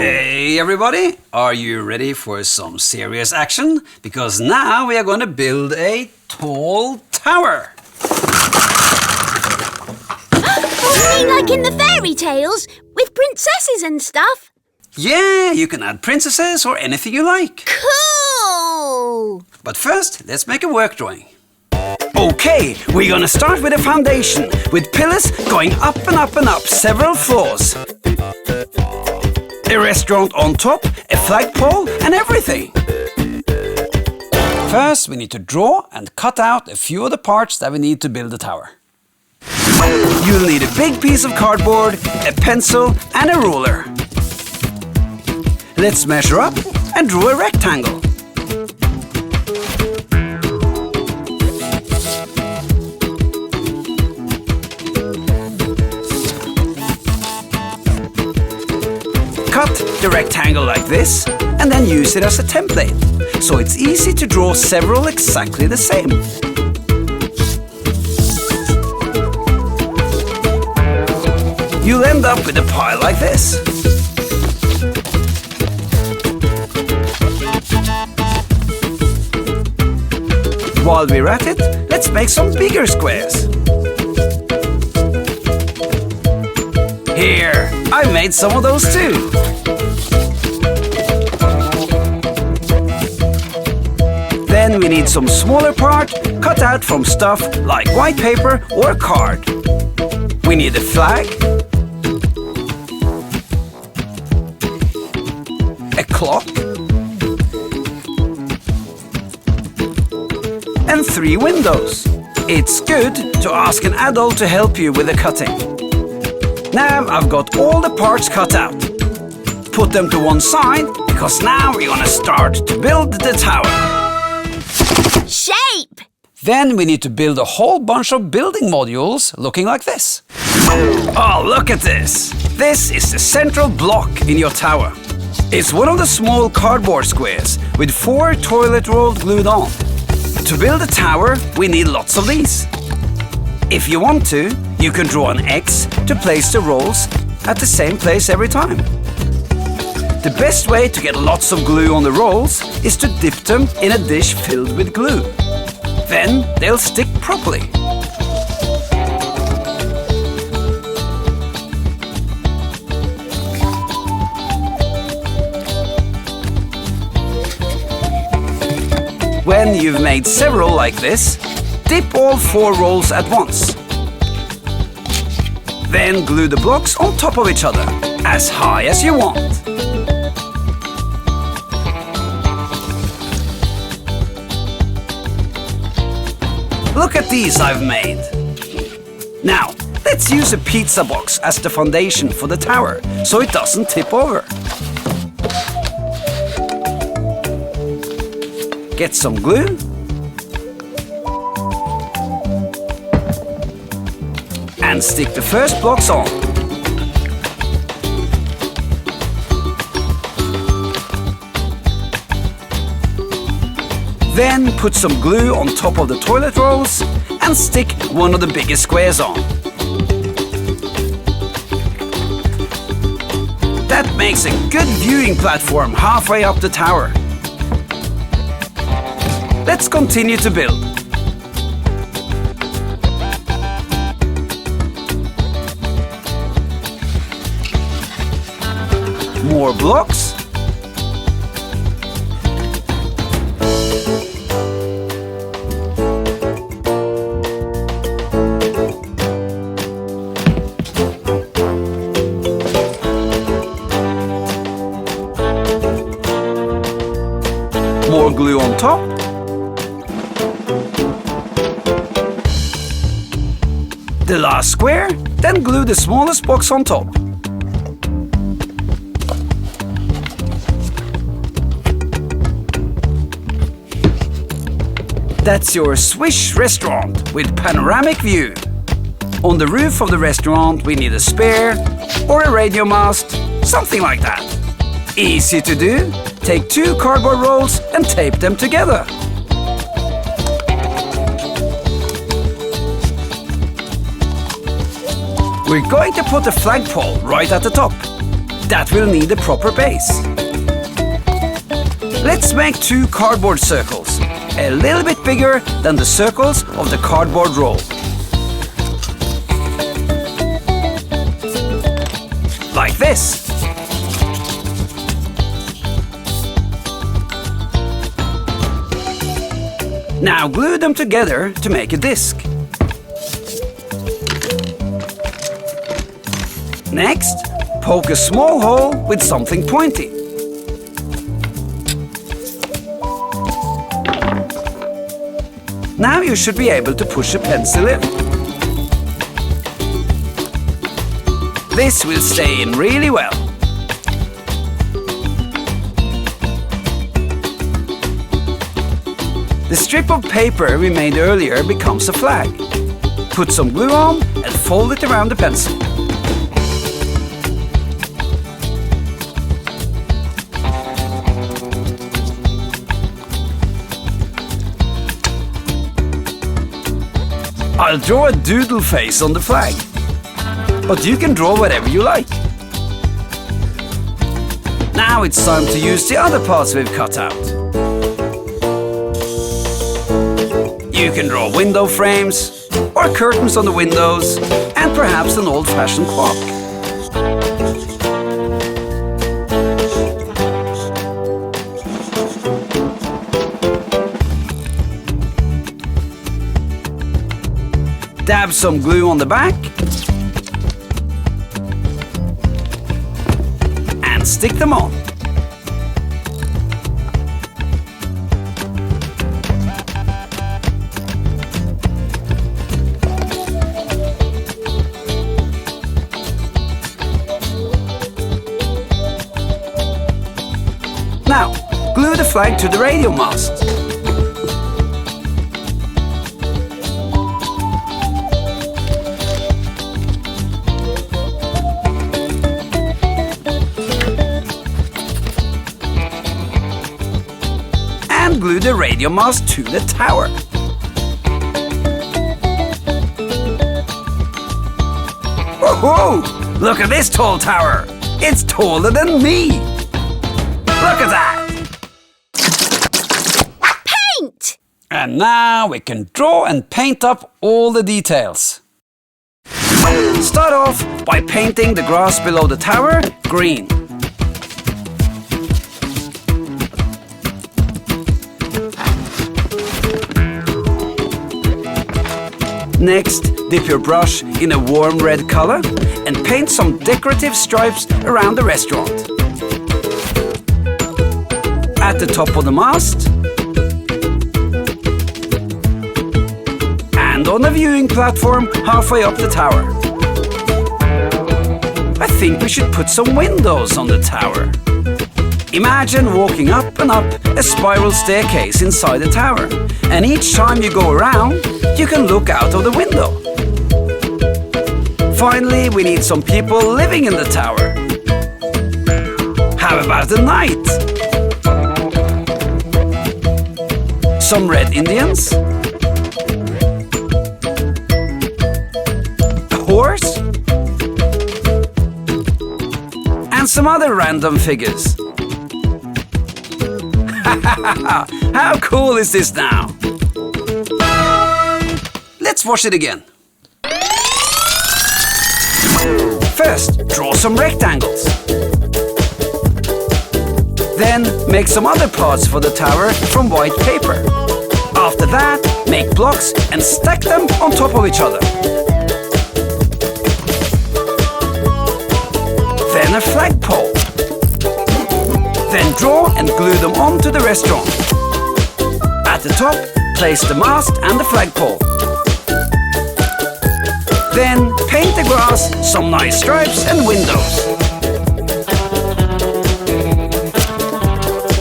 Hey everybody, are you ready for some serious action? Because now we are going to build a tall tower. Oh, you mean like in the fairy tales? With princesses and stuff? Yeah, you can add princesses or anything you like. Cool! But first, let's make a work drawing. Okay, we're gonna start with a foundation, with pillars going up and up and up several floors. A restaurant on top, a flagpole and everything. First, we need to draw and cut out a few of the parts that we need to build the tower. You'll need a big piece of cardboard, a pencil and a ruler. Let's measure up and draw a rectangle. Cut the rectangle like this and then use it as a template, so it's easy to draw several exactly the same. You'll end up with a pile like this. While we're at it, let's make some bigger squares. Here, I made some of those too. Then we need some smaller part cut out from stuff like white paper or a card. We need a flag, a clock, and 3 windows. It's good to ask an adult to help you with the cutting. Now I've got all the parts cut out. Put them to one side, because now we're gonna start to build the tower. Shape! Then we need to build a whole bunch of building modules looking like this. Oh, look at this! This is the central block in your tower. It's one of the small cardboard squares with 4 toilet rolls glued on. To build a tower, we need lots of these. If you want to, you can draw an X to place the rolls at the same place every time. The best way to get lots of glue on the rolls is to dip them in a dish filled with glue. Then they'll stick properly. When you've made several like this, dip all 4 rolls at once. Then glue the blocks on top of each other, as high as you want. Look at these I've made. Now, let's use a pizza box as the foundation for the tower, so it doesn't tip over. Get some glue. And stick the first blocks on. Then put some glue on top of the toilet rolls and stick one of the biggest squares on. That makes a good viewing platform halfway up the tower. Let's continue to build. More blocks. More glue on top. The last square, then glue the smallest box on top. That's your Swish restaurant with panoramic view. On the roof of the restaurant we need a spare or a radio mast, something like that. Easy to do. Take 2 cardboard rolls and tape them together. We're going to put a flagpole right at the top. That will need a proper base. Let's make 2 cardboard circles, a little bit bigger than the circles of the cardboard roll. Like this. Now glue them together to make a disc. Next, poke a small hole with something pointy. Now you should be able to push a pencil in. This will stay in really well. The strip of paper we made earlier becomes a flag. Put some glue on and fold it around the pencil. I'll draw a doodle face on the flag, but you can draw whatever you like. Now it's time to use the other parts we've cut out. You can draw window frames, or curtains on the windows, and perhaps an old-fashioned clock. Dab some glue on the back and stick them on. Now, glue the flag to the radio mast. And glue the radio mast to the tower. Whoa! Look at this tall tower! It's taller than me! Look at that! Paint! And now we can draw and paint up all the details. Start off by painting the grass below the tower green. Next, dip your brush in a warm red color and paint some decorative stripes around the restaurant. At the top of the mast and on the viewing platform halfway up the tower. I think we should put some windows on the tower. Imagine walking up and up a spiral staircase inside the tower, and each time you go around, you can look out of the window. Finally, we need some people living in the tower. How about the night? Some red Indians? A horse? And some other random figures. How cool is this now? Let's watch it again. First, draw some rectangles. Then, make some other parts for the tower from white paper. After that, make blocks and stack them on top of each other. Then a flagpole. Then draw and glue them onto the restaurant. At the top, place the mast and the flagpole. Then paint the grass some nice stripes and windows.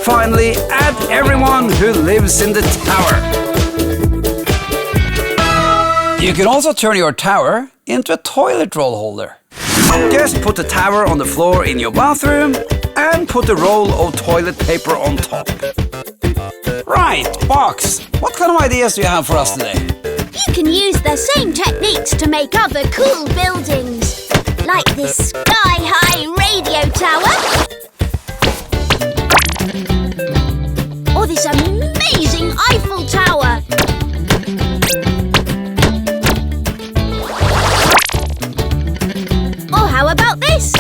Finally, add everyone who lives in the tower. You can also turn your tower into a toilet roll holder. Just put the tower on the floor in your bathroom and put a roll of toilet paper on top. Right, Box, what kind of ideas do you have for us today? You can use the same techniques to make other cool buildings, like this sky-high radio tower, or this amazing Eiffel Tower. Or how about this?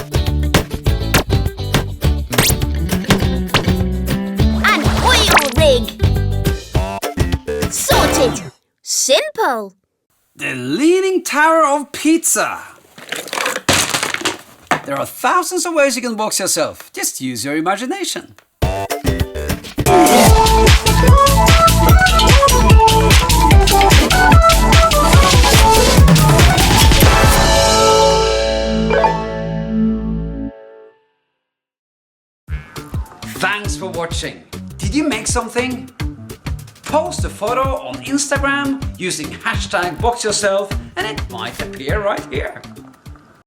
An oil rig. Sorted. Simple. The Leaning Tower of Pizza. There are thousands of ways you can box yourself. Just use your imagination. Thanks for watching. Did you make something? Post a photo on Instagram using hashtag BoxYourSelf and it might appear right here.